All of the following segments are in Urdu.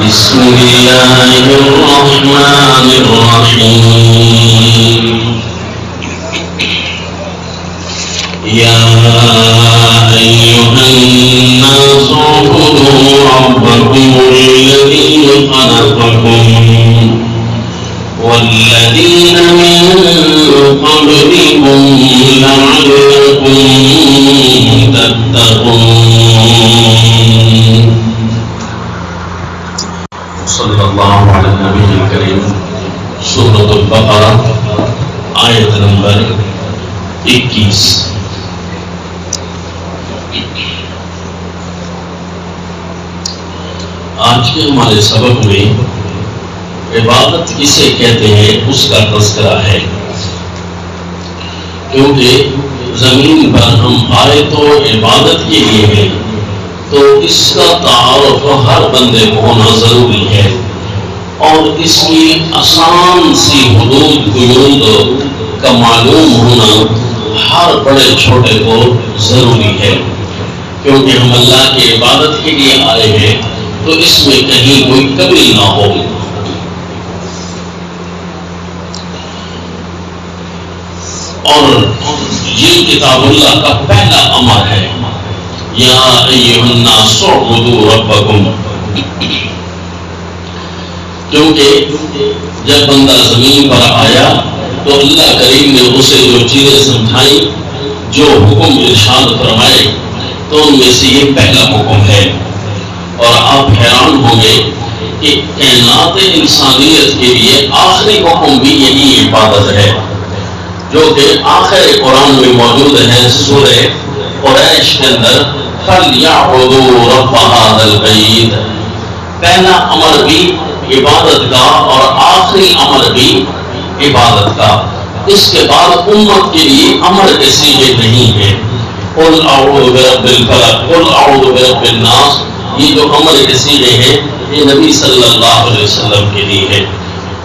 بسم الله الرحمن الرحيم يا أيها الناس اعبدوا ربكم الذي خلقكم والذين من قبلكم لعلكم تتقون. صلی اللہ علی النبی الکریم. سورۃ البقرہ آیت نمبر 21. آج کے ہمارے سبق میں عبادت کسے کہتے ہیں اس کا تذکرہ ہے، کیونکہ زمین پر ہم آئے تو عبادت کے لیے ہیں، تو اس کا تعارف ہر بندے کو ہونا ضروری ہے، اور اس کی آسان سی حدود قیود کا معلوم ہونا ہر بڑے چھوٹے کو ضروری ہے، کیونکہ ہم اللہ کی عبادت کے لیے آئے ہیں تو اس میں کہیں کوئی کمی نہ ہو. اور یہ کتاب اللہ کا پہلا امر ہے، یا ایھا الناس اعبدوا ربکم. کیونکہ جب بندہ زمین پر آیا تو اللہ کریم نے اسے جو چیزیں سمجھائیں، جو حکم ارشاد فرمائے، تو ان میں سے یہ پہلا حکم ہے. اور آپ حیران ہوں گے کہ کائنات انسانیت کے لیے آخری حکم بھی یہی عبادت ہے، جو کہ آخر قرآن میں موجود ہے سورہ قریش کے اندر، فَلْيَعْبُدُوا رَبَّ هَذَا الْبَيْتِ. پہلا امر بھی عبادت کا اور آخری امر بھی عبادت کا. اس کے بعد امت کے لیے امر کے صیغے نہیں ہیں. قُلْ أَعُوذُ بِرَبِّ الْفَلَقِ قُلْ أَعُوذُ بِرَبِّ النَّاسِ. یہ جو امر کے صیغے ہیں یہ نبی صلی اللہ علیہ وسلم کے لیے ہے.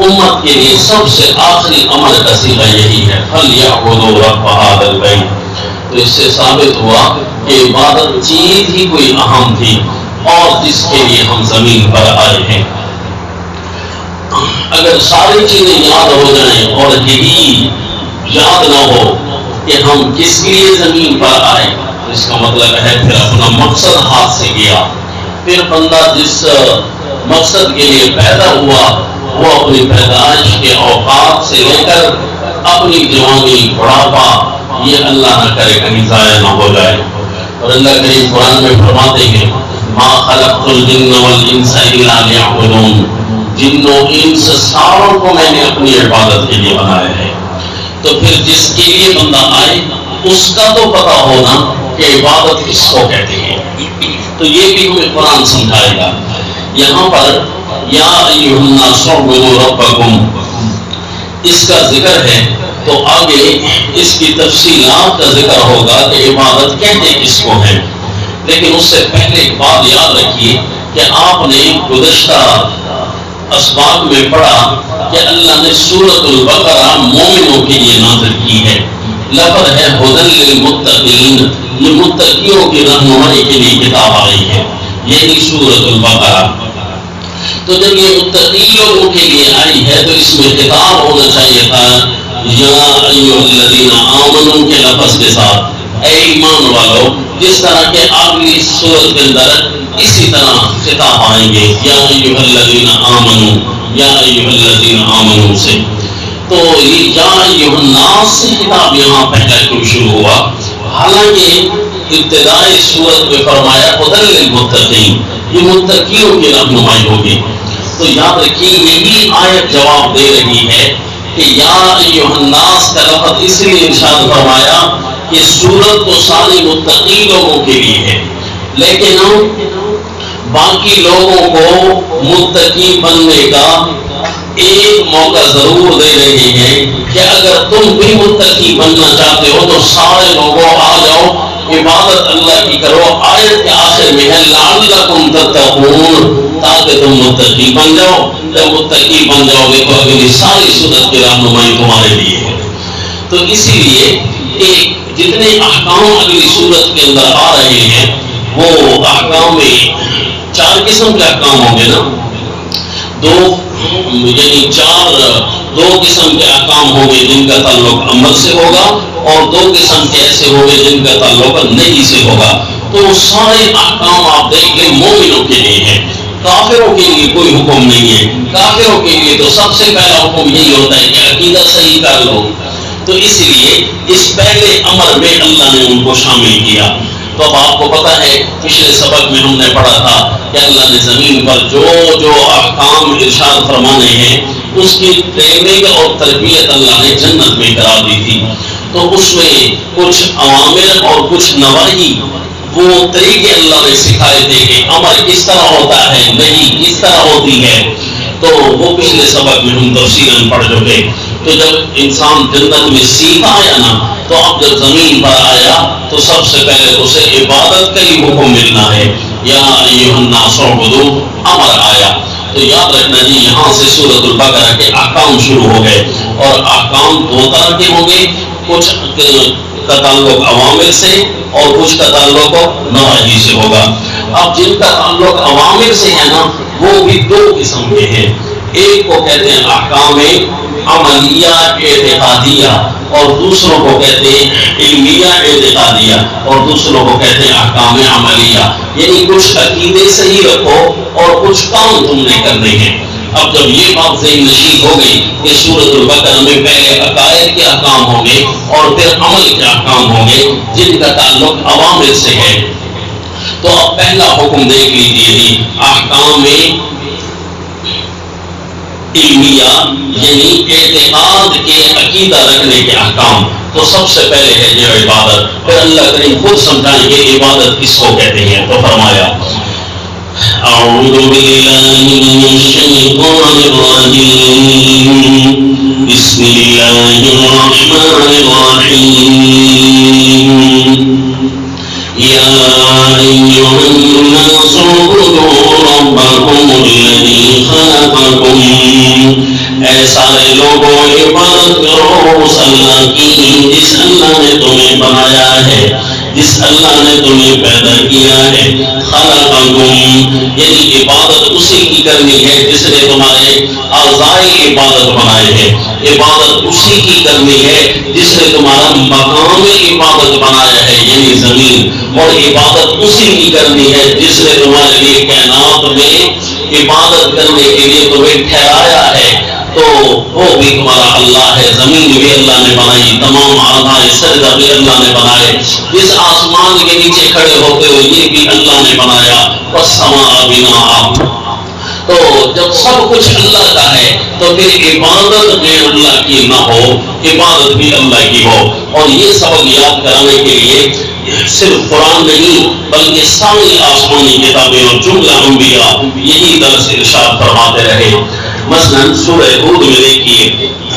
امت کے لیے سب سے آخری امر کا صیغہ یہی ہے، فَلْيَعْبُدُوا رَبَّ هَذَا الْبَيْتِ. تو اس سے ثابت ہوا کہ عبادت چیز ہی کوئی اہم تھی اور جس کے لیے ہم زمین پر آئے ہیں. اگر ساری چیزیں یاد ہو جائیں اور یہی یاد نہ ہو کہ ہم کس لیے زمین پر آئے، تو اس کا مطلب ہے پھر اپنا مقصد ہاتھ سے گیا. پھر بندہ جس مقصد کے لیے پیدا ہوا وہ اپنی پیدائش کے اوقات سے لے کر اپنی جوانی بڑھاپا، یہ اللہ نہ کرے کہیں ضائع نہ ہو جائے. اور اللہ کریم قرآن میں فرماتے ہیں، ما خلقت الجن والانس الا لیعبدون. جن و انس ساروں کو میں نے اپنی عبادت کے لیے بنایا ہے. تو پھر جس کے لیے بندہ آئے اس کا تو پتا ہونا کہ عبادت کس کو کہتے ہیں. تو یہ بھی ہمیں قرآن سمجھائے گا. یہاں پر یا ایھا الناس اعبدوا ربکم اس کا ذکر ہے، تو آگے اس کی تفصیلات کا ذکر ہوگا کہ عبادت کہتے کس کو ہے. لیکن اس سے پہلے ایک بات یاد رکھیے کہ آپ نے گزشتہ اسباق میں پڑھا کہ اللہ نے سورۃ البقرہ مومنوں کے لیے نازل کی ہے. لفظ ہے ھدی للمتقین، یہ متقیوں کی رہنمائی کے لیے کتاب آئی ہے، یہی سورۃ البقرہ. تو جب یہ متقی لوگوں کے لیے آئی ہے تو اس میں خطاب ہونا چاہیے تھا یا ایھا الذین آمنوا کے لفظ کے ساتھ، اے ایمان والو. جس طرح کے اگلی سورت کے اندر اسی طرح خطاب آئیں گے یا ایھا الذین آمنوا، یا ایھا الذین آمنوا سے. تو یہ یا ایھا الناس سے خطاب یہاں پہلا کیوں شروع ہوا، حالانکہ ابتدائی سورت میں فرمایا ھدی للمتقین، یہ متقیوں کی رہنمائی ہوگی. تو یاد رکھیے یہی آیت جواب دے رہی ہے کہ یا ایھا الناس کا لفظ اس لیے ارشاد فرمایا کہ سورت تو ساری متقی لوگوں کے لیے ہے، لیکن باقی لوگوں کو متقی بننے کا ایک موقع ضرور دے رہی ہے کہ اگر تم بھی متقی بننا چاہتے ہو تو سارے لوگوں آ جاؤ، عبادت اللہ کی کرو. آیت کے آخر میں ہے لعلکم تتقون، تاکہ تم متقی بن جاؤ. جب متقی بن جاؤ گے تو اگلی ساری صورت کی رہنمائی تمہارے لیے ہے. تو اسی لیے کہ جتنے احکام اگلی صورت کے اندر آ رہے ہیں وہ احکام میں 4 قسم کے احکام ہوں گے نا، یعنی 2 قسم کے احکام ہوں گے جن کا تعلق عمل سے ہوگا، اور 2 قسم کے ایسے ہوں گے جن کا تعلق نہیں سے ہوگا۔ تو سارے احکام آپ دیکھ لیں مومنوں کے لیے ہیں، کافروں کے لیے کوئی حکم نہیں ہے۔ کافروں کے لیے تو سب سے پہلا حکم یہی ہوتا ہے کہ عقیدہ صحیح کر لو، تو اس لیے اس پہلے امر میں اللہ نے ان کو شامل کیا۔ تو اب آپ کو پتا ہے پچھلے سبق میں ہم نے پڑھا تھا کہ اللہ نے زمین پر جو جو احکام ارشاد فرمانے ہیں اس کی ٹریننگ اور تربیت اللہ نے جنت میں کرا دی تھی۔ تو اس میں کچھ اوامر اور کچھ نواہی، وہ طریقے اللہ نے سکھائے تھے کہ امر کس طرح ہوتا ہے، نہیں کس طرح ہوتی ہے، تو وہ پچھلے سبق میں ہم تفصیلاً پڑھ چکے۔ تو جب انسان جنت میں سیکھ آیا نا، تو اب جب زمین پر آیا تو سب سے پہلے اسے عبادت کا ہی حکم ملنا ہے، یا ایھا الناس اعبدوا امر آیا۔ تو یاد رکھنا جی، یہاں سے سورۃ البقرہ کے احکام شروع ہو گئے، اور احکام 2 طرح کے ہوں گے، کچھ کا تعلق عوامر سے اور کچھ کا تعلق نواہی سے ہوگا۔ اب جن کا تعلق عوامر سے ہے نا، وہ بھی 2 قسم کے ہیں۔ ایک کو کہتے ہیں احکام عملیہ اعتقادیہ، اور دوسروں کو کہتے ہیں علمیہ اعتقادیہ، اور دوسروں کو کہتے ہیں احکام عملیہ، یعنی کچھ عقیدے صحیح رکھو اور کچھ کام تم نے کرنے ہیں۔ اب جب یہ بات ذہن نشین ہو گئی کہ سورۃ البقرہ میں پہلے عقائد کے احکام ہوں گے اور پھر عمل کے احکام ہوں گے جن کا تعلق عوامر سے ہے، تو اب پہلا حکم دیکھ لیجیے جی، احکام علمیہ یعنی اعتقاد کے عقیدہ رکھنے کے احکام۔ تو سب سے پہلے ہے جو عبادت، پھر اللہ کریم خود سمجھائیں گے عبادت کس کو کہتے ہیں۔ تو فرمایا اعوذ باللہ من الشیطان الرجیم، بسم اللہ الرحمن الرحیم، یا ایھا الناس اعبدوا ربکم الذی خلقکم، اے سارے لوگوں عبادت کرو اس اللہ کی جس اللہ نے تمہیں بنایا ہے، جس اللہ نے تمہیں پیدا کیا ہے۔ خلقکم یعنی عبادت اسی کی کرنی ہے جس نے تمہارے اعضائے عبادت بنائے ہیں، عبادت اسی کی کرنی ہے جس نے تمہارا مقام عبادت بنایا ہے یعنی زمین، اور عبادت اسی کی کرنی ہے جس نے تمہارے لیے کائنات میں عبادت کرنے کے لیے تمہیں ٹھہرایا ہے۔ تو وہ بھی تمہارا اللہ ہے، زمین بھی اللہ نے بنائی، تمام اعضائے سجدہ بھی اللہ نے بنائے، اس آسمان کے نیچے کھڑے ہوتے ہوئے یہ بھی اللہ نے بنایا، والسماء بناء۔ تو جب سب کچھ اللہ کا ہے تو پھر عبادت میں اللہ کی نہ ہو، عبادت بھی اللہ کی ہو۔ اور یہ سبق یاد کرانے کے لیے صرف قرآن نہیں بلکہ ساری آسمانی کتابیں اور جملہ انبیاء یہی درس ارشاد فرماتے رہے۔ مثلاً سورہ ہود میں دیکھیے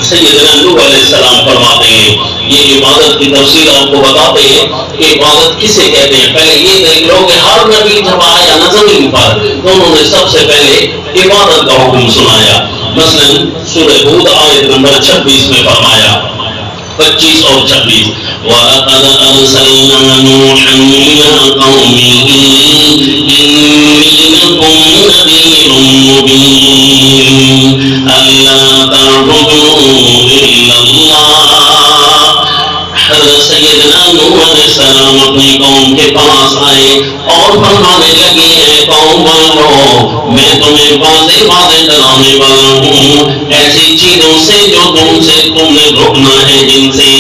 سیدنا نوح علیہ السلام فرماتے ہیں، یہ عبادت کی تفصیل آپ کو بتاتے ہیں کہ عبادت کسے کہتے ہیں۔ پہلے یہ دیکھ لو کہ ہر نبی جب آیا نا زمین پر تو انہوں نے سب سے پہلے عبادت کا حکم سنایا۔ مثلاً سورہ ہود آیت نمبر 26 میں فرمایا، 25 اور 26، وَلَقَدْ أَرْسَلْنَا نُوحًا إِلَىٰ قَوْمِهِ إِنِّي لَكُمْ نَذِيرٌ مُّبِينٌ أَلَّا تَعْبُدُوا إِلَّا اللَّهَ۔ حضرت سیدنا نوح علیہ السلام اپنی قوم کے پاس آئے اور فرمانے لگے، اے قوم والو، میں تمہیں واضح واضح ڈرانے والا ہوں ایسی چیزوں سے جو تم نے رکنا ہے، جن سے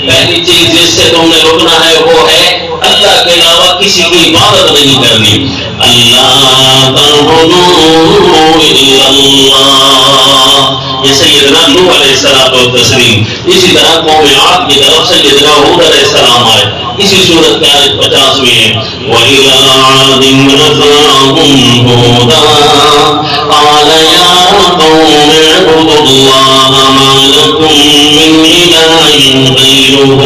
پہلی چیز جس سے تم نے رکنا ہے وہ ہے اللہ کے علاوہ کسی کی عبادت نہیں کرنی۔ اللہ تعبدوا الا اللہ، یہ سیدنا نوح علیہ السلام و تسلیم۔ اسی طرح قوم عاد کی طرف سیدنا ہود علیہ السلام آئے، اسی صورت کے آیت 50 میں ہے، وَإِلَىٰ عَادٍ أَخَاهُمْ هُودًا قَالَ يَا قَوْمِ اعْبُدُوا اللَّهَ مَا لَكُم مِّنْ إِلَٰهٍ غَيْرُهُ۔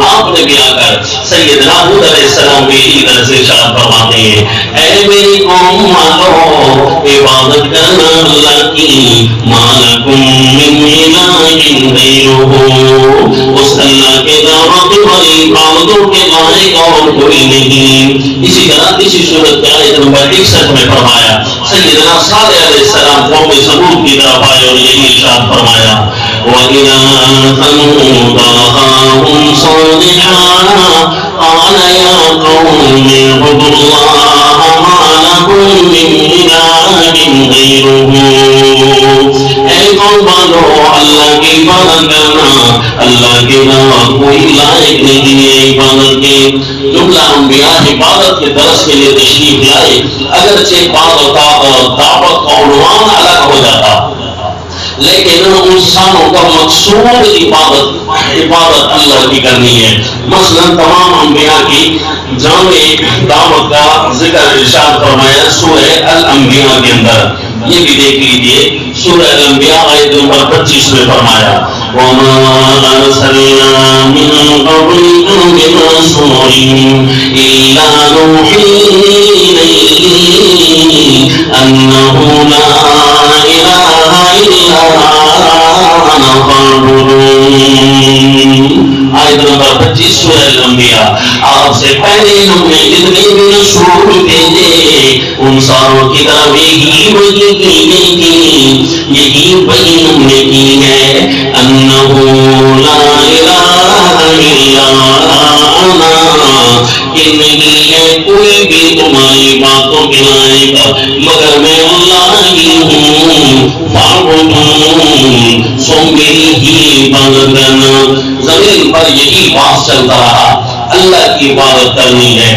آپ نے بھی آ کر سیدنا ہود علیہ السلام کی اسی طرح سے ارشاد فرماتے ہیں، اے میری قوم والو، عبادت کرنا اللہ کی، مَا لَكُم مِّنْ إِلَٰهٍ غَيْرُهُ، اس اللہ کے علاوہ تمہاری عبادتوں کے لائق اور اور کوئی نہیں. اسی طرح اسی صورت کے آیت نمبر 61 میں فرمایا سیدنا صالح علیہ السلام قوم ثمود کی طرف آئے اور یہی ارشاد فرمایا وَإِلَىٰ ثَمُودَ أَخَاهُمْ صَالِحًا قَالَ يَا قَوْمِ اعْبُدُوا اللَّهَ مَا لَكُم مِّنْ إِلَٰهٍ غَيْرُهُ. اے قوم والو اللہ کی عبادت کرنا, اللہ کے علاوہ کوئی لائق نہیں ہے عبادت کے. جملہ انبیاء عبادت کے درس کے لیے تشریف لائے, اگرچہ دعوت کا عنوان الگ ہو جاتا لیکن انسانوں کا مقصود عبادت اللہ کی کرنی ہے. مثلا تمام انبیاء کی جامع دعوت کا ذکر ارشاد فرمایا سورہ الانبیاء کے اندر. یہ بھی دیکھ لیجیے سورہ الانبیاء آیت نمبر 25 میں فرمایا وَمَا أَرْسَلْنَا مِن قَبْلِكَ مِن رَّسُولٍ إِلَّا نُوحِي إِلَيْهِ أَنَّهُ لَا إِلَٰهَ إِلَّا أَنَا فَاعْبُدُونِ. آیت نمبر 25 سورہ الانبیاء. آپ سے پہلے ہم نے جتنے بھی رسول بھیجے ان ساروں کی طرف یہی وحی ہم نے کی ہے انہو لا الہ الا انا, کہ نہیں ہے کوئی بھی تمہاری باتوں کے لائق مگر میں اللہ ہی ہوں. فاعبدون, سو میری ہی عبادت کرنا. زمین پر یہی بات چلتا رہا, اللہ کی عبادت کرنی ہے.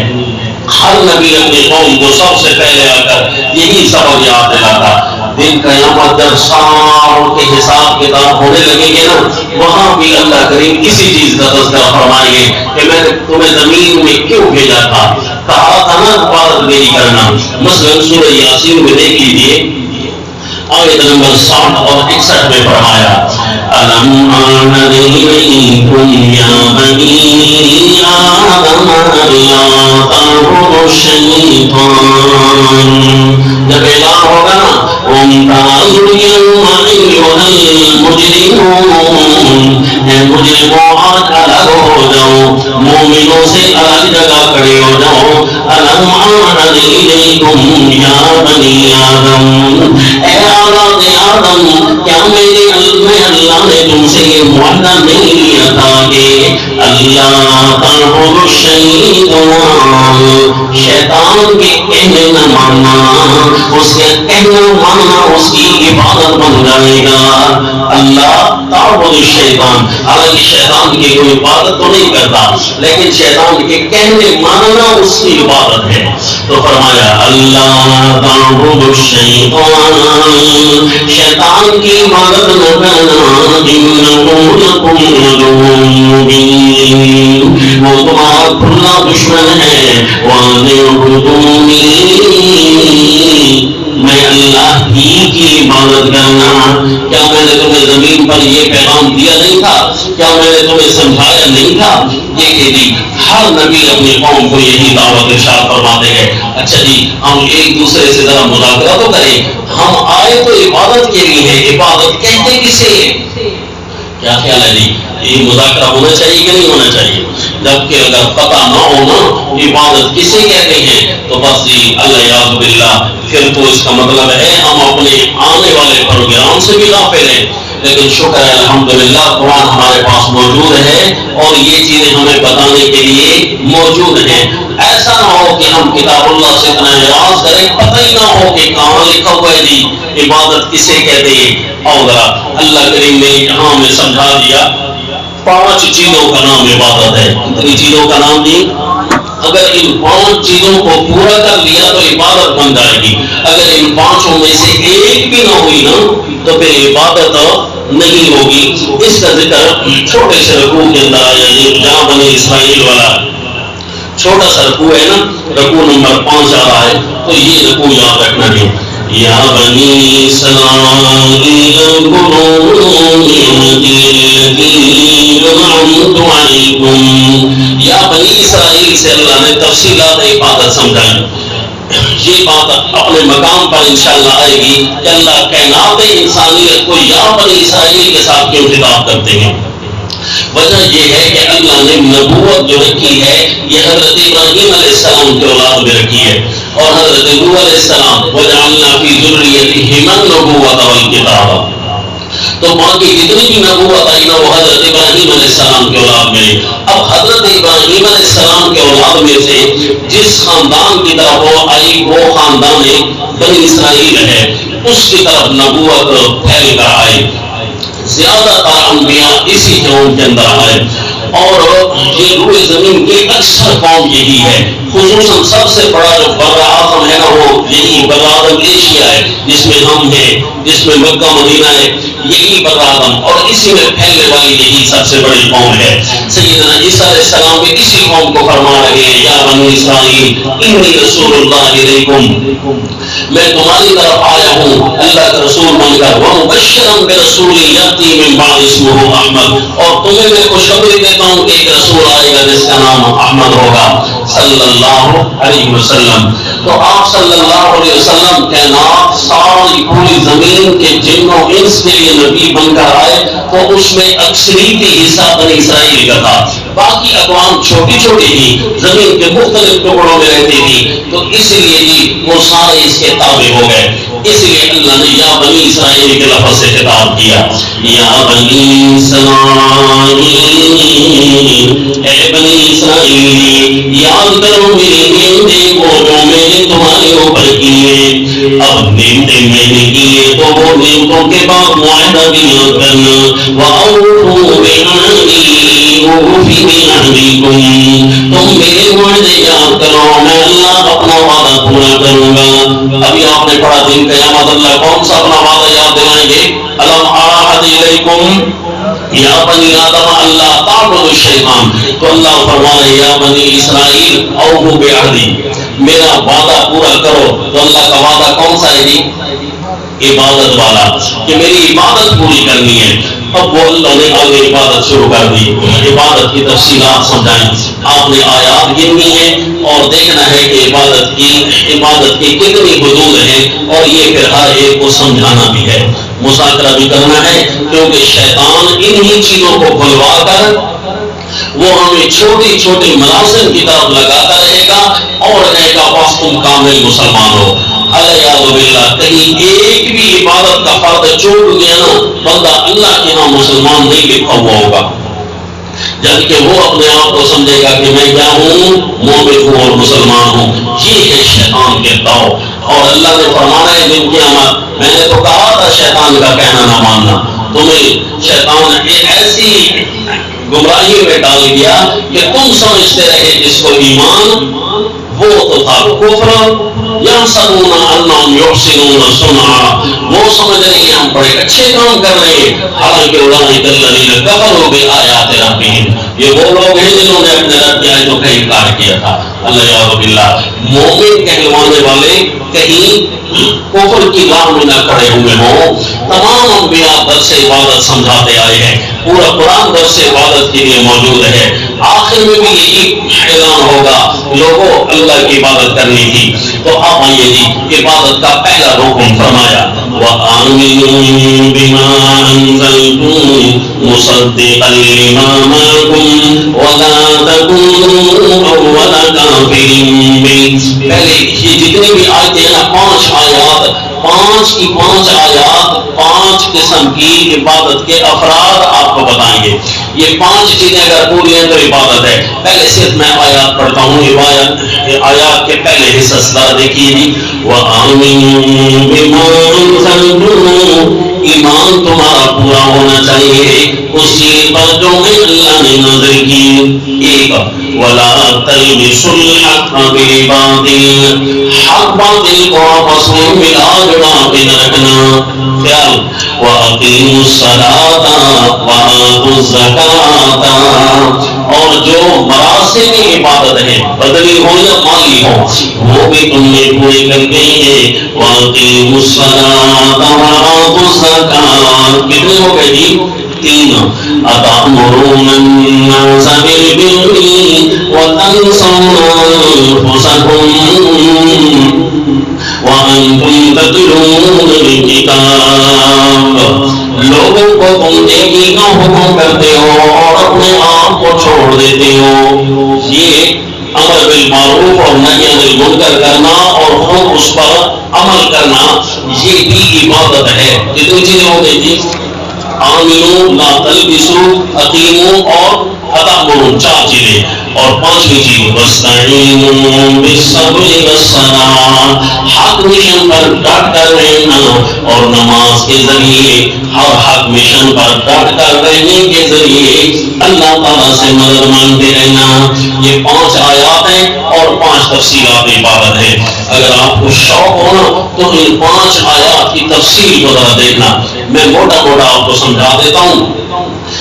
ہر نبی اپنی قوم کو سب سے پہلے آ کر یہی سبق یاد دلاتا. دن قیامت جب ساروں کے حساب کتاب ہونے لگیں گے نا, وہاں بھی اللہ کریم کسی چیز کا تذکرہ فرمائیں گے کہ میں نے تمہیں زمین میں کیوں بھیجا تھا, کہا تھا نا عبادت میری کرنا. مثلا سورہ یاسین میں دیکھ لیجیے آیت نمبر 60 اور 61 میں فرمایا أَلَمْ أَعْهَدْ إِلَيْكُمْ يَا بَنِي آدَمَ أَلَّا تَعْبُدُوا الشَّيْطَانَ. جب اعلان ہوگا نا وَامْتَازُوا الْيَوْمَ أَيُّهَا الْمُجْرِمُونَ, اے مجرموں آج الگ ہو جاؤ, مومنوں سے الگ جگہ کھڑے ہو جاؤ. أَلَمْ أَعْهَدْ إِلَيْكُمْ يَا بَنِي آدَمَ, اے اولاد آدم کیا میں اللہ نے تم سے یہ معاہدہ نہیں لیا تھا کہ اللہ تعبدوا الشیطان, شیطان کے کہنے نہ ماننا, اس کے کہنا ماننا اس کی عبادت بن جائے گا. اللہ تعبدوا الشیطان, حالانکہ شیطان کی کوئی عبادت تو نہیں کرتا لیکن شیطان کے کہنے ماننا اس کی عبادت ہے. تو فرمایا اللہ تعبدوا الشیطان, شیطان کی عبادت نہ کرنا, انہ لکم عدو مبین, وہ تمہارا کھلا دشمن ہے. وَأَنِعْبُدُونِی, میں اللہ ہی کی عبادت کرنا. کیا میں نے تمہیں زمین پر یہ پیغام دیا نہیں تھا, کیا میں نے تمہیں سمجھایا نہیں تھا. یہ جی ہر نبی اپنی قوم کو یہی دعوت ارشاد فرماتے ہیں. اچھا جی ہم ایک دوسرے سے ذرا مذاکرہ تو کریں, ہم آئے تو عبادت کے لیے ہے, عبادت کہتے کسے؟ کیا خیال ہے جی, یہ مذاکرہ ہونا چاہیے کہ نہیں ہونا چاہیے؟ جبکہ اگر پتہ نہ ہونا عبادت کسے کہتے ہیں تو بس جی اللہ یعوذ باللہ, پھر تو اس کا مطلب ہے ہم اپنے آنے والے پروگرام سے بھی غافل ہیں. لیکن شکر ہے الحمدللہ قرآن ہمارے پاس موجود ہے اور یہ چیزیں ہمیں بتانے کے لیے موجود ہیں. ایسا نہ ہو کہ ہم کتاب اللہ سے اتنا اعراض کریں, پتہ ہی نہ ہو کہ کہاں لکھا ہوا ہے جی عبادت کسے کہتے ہیں. اور اللہ کریم نے یہاں ہمیں سمجھا دیا 5 چیزوں کا نام عبادت ہے. کتنی چیزوں کا نام دی؟ اگر ان 5 چیزوں کو پورا کر لیا تو عبادت بن جائے گی. اگر ان 5 میں سے ایک بھی نہ ہوئی نا تو پھر عبادت نہیں ہوگی. اس کا ذکر چھوٹے سے رکوع کے اندر آیا, جہاں بنی اسرائیل والا چھوٹا سا رکوع ہے نا, رکوع نمبر 5 آ رہا ہے, تو یہ رکوع یاد رکھنا ہے. یا بنی اسرائیل اذکروا نعمتی التي انعمت علیکم. یا بنی اسرائیل سے اللہ نے تفصیلات عبادت سمجھائی. یہ بات اپنے مقام پر انشاءاللہ آئے گی کہ اللہ کائنات انسانیت کو یا بنی اسرائیل کے ساتھ کیوں خطاب کرتے ہیں. وجہ یہ ہے کہ اللہ نے نبوت جو رکھی ہے یہ حضرت ابراہیم علیہ السلام کے اولاد میں رکھی ہے. اور حضرت نوح علیہ السلام وجعلنا فی ذریتہما النبوۃ والکتاب، تو باقی جتنی بھی نبوت آئی نا وہ حضرت ابراہیم علیہ السلام کے اولاد میں. اب حضرت ابراہیم علیہ السلام کے اولاد میں سے جس خاندان کی طرف وہ آئی وہ خاندان بنی اسرائیل ہے، اس کی طرف نبوت پھیل کر آئی. زیادہ تر انبیاء اسی قوم کے اندر آئے، اور یہ روئے زمین کی اکثر قوم یہی ہے. خصوصاً سب سے بڑا جو بر اعظم ہے نا وہ یہی بر اعظم ایشیا ہے، جس میں ہم ہیں، جس میں مکہ مدینہ ہے، یہی بر اعظم، اور اسی میں پھیلنے والی یہی سب سے بڑی قوم ہے. سیدنا عیسیٰ علیہ السلام بھی اسی قوم کو فرما رہے ہیں، یا بنی اسرائیل انی رسول اللہ علیکم، میں تمہاری طرف آیا ہوں اللہ کا رسول بن کر، ومبشرا برسول یاتی من بعد اسمہ احمد، اور تمہیں میں خوشخبری دیتا ہوں کہ ایک رسول آئے گا جس کا نام احمد ہوگا صلی اللہ علیہ وسلم. تو آپ صلی اللہ علیہ وسلم کائنات ساری پوری زمین کے جن و انس کے لیے نبی بن کر آئے، تو اس میں اکثریتی حصہ بنی اسرائیل کا تھا. باقی اقوام چھوٹی چھوٹی تھی، زمین کے مختلف ٹکڑوں میں رہتی تھی، تو اس لیے جی وہ سارے اس کے تابع ہو گئے. اس لیے اللہ نے یا بنی اسرائیل کے لفظ سے خطاب کیا، یا بنی اسرائیل، اے بنی اسرائیل یاد کرو میری نعمتیں وہ جو میں نے تمہارے اوپر کیے. اب نعمتیں میں نے کیے تو وہ نعمتوں کے بعد معاہدہ بھی یاد کرنا، وَأَوْفُوا بِعَهْدِي أُوفِ بِعَهْدِكُمْ، تم میرے وعدے یاد کرو، میں اللہ اپنا وعدہ پورا کروں گا. ابھی آپ نے پڑھا دن قیامت اللہ کون سا اپنا وعدہ یاد دلائیں گے؟ الم اعہد الیکم یا بنی آدم اللہ تعبدوا الشیطان، تو اللہ فرما رہے یا بنی اسرائیل اوفوا بعہدی، میرا وعدہ پورا کرو. تو اللہ کا وعدہ کون سا ہے جی؟ عبادت والا، کہ میری عبادت پوری کرنی ہے. اب وہ اللہ نے آگے عبادت شروع کر دی، عبادت کی تفصیلات سمجھائیں. آپ نے آیات گننی ہے اور دیکھنا ہے کہ عبادت کی کتنی حدود ہیں، اور یہ پھر ہر ایک کو سمجھانا بھی ہے، مذاکرہ بھی کرنا ہے، کیونکہ شیطان انہی چیزوں کو بھلوا کر وہ ہمیں چھوٹی چھوٹی ملازم کی طرف لگاتا رہے گا اور کہے گا بس تم کامل مسلمان ہو. الیاذ باللہ، کہیں ایک بھی عبادت کا فرض چھوٹ گیا نا، بندہ اللہ کے ہاں مسلمان نہیں لکھا ہوا ہوگا، جبکہ وہ اپنے آپ کو سمجھے گا کہ میں کیا ہوں، مومن ہوں اور مسلمان ہوں. یہ ہے شیطان کے داؤ. اور اللہ نے فرمانا ہے دن قیامت، میں نے تو کہا تھا شیطان کا کہنا نہ ماننا، تمہیں شیطان ایسی گمراہی میں ڈال دیا کہ تم سمجھتے رہے جس کو ایمان وہ تو تھا کفر، یحسبون انہم یحسنون صنعا، وہ سمجھ رہے ہیں ہم بڑے اچھے کام کر رہے ہیں، حالانکہ اولئک الذین کفروا بآیات ربہم، یہ وہ لوگ ہیں جنہوں نے اپنے رب کی آیتوں کا انکار کیا تھا. الیاذ باللہ، مومن کہلوانے والے کہیں کفر کی راہ میں نہ کھڑے ہوئے ہوں. تمام انبیاء درس عبادت سمجھاتے آئے ہیں، پورا قرآن درس عبادت کے لیے موجود ہے. آخر میں بھی یہی اعلان ہوگا لوگوں اللہ کی عبادت کرنی تھی. تو آپ آئیے جی عبادت کا پہلا حکم فرمایا، وَآمِنُوا بِمَا أَنزَلْتُ مُصَدِّقًا لِمَا مَعَكُمْ وَلَا تَكُونُوا أَوَّلَ كَافِرٍ بِهِ. پہلے یہ جتنی بھی آیتیں ہیں نا، 5 آیات، 5 کی 5 آیات 5 قسم کی عبادت کے افراد آپ کو بتائیں گے. یہ 5 چیزیں اگر پوری ہیں تو عبادت ہے. پہلے صرف میں آیات پڑھتا ہوں، آیات کے پہلے حصہ ذرا دیکھیے جی. وَآمِنُوا بِمَا أَنزَلْتُ، ایمان تمہارا پورا ہونا چاہیے اس چیز پر جو اللہ نے نازل کی. ایک، وَلَا تَلْبِسُوا الْحَقَّ بِالْبَاطِلِ، حق باطل کو آپس میں ملا جلا کے نہ رکھنا. خیال، وَأَقِیمُوا الصَّلَاةَ وَآتُوا الزَّکَاةَ، اور جو مراسم عبادت ہے بدنی ہو یا مالی ہو وہ بھی تم نے پورے کر گئی ہے. وَأَقِیمُوا الصَّلَاةَ وَآتُوا الزَّکَاةَ، کتنے ہو گئے جی؟ 3. أَتَأْمُرُونَ النَّاسَ بِالْبِرِّ وَتَنْسَوْنَ أَنفُسَكُمْ وَأَنْتُمْ تَتْلُونَ الْكِتَابَ، لوگوں کو تم نیکی کا حکم کرتے ہو اور اپنے آپ کو چھوڑ دیتے دیتے ہو. یہ امر بالمعروف اور نہی عن المنکر کرنا اور خود اس پر عمل کرنا یہ بھی عبادت ہے. کتنی چیزیں ہو گئی تھی؟ آمنو، لا تلبسو، اقیمو اور اتعمرو، 4 چیزیں. اور 5ویں چیز واستعینوا بالصبر والصلاۃ، حق مشن پر ڈٹ کر رہنا اور نماز کے ذریعے ہر حق مشن پر ڈٹ کر رہنے کے ذریعے اللہ تعالیٰ سے مدد مانگتے رہنا. یہ 5 آیات ہیں اور 5 تفصیلات عبادت ہے. اگر آپ کو شوق ہونا تو ان 5 آیات کی تفصیل کو ذرا دیکھنا. میں موٹا موٹا آپ کو سمجھا دیتا ہوں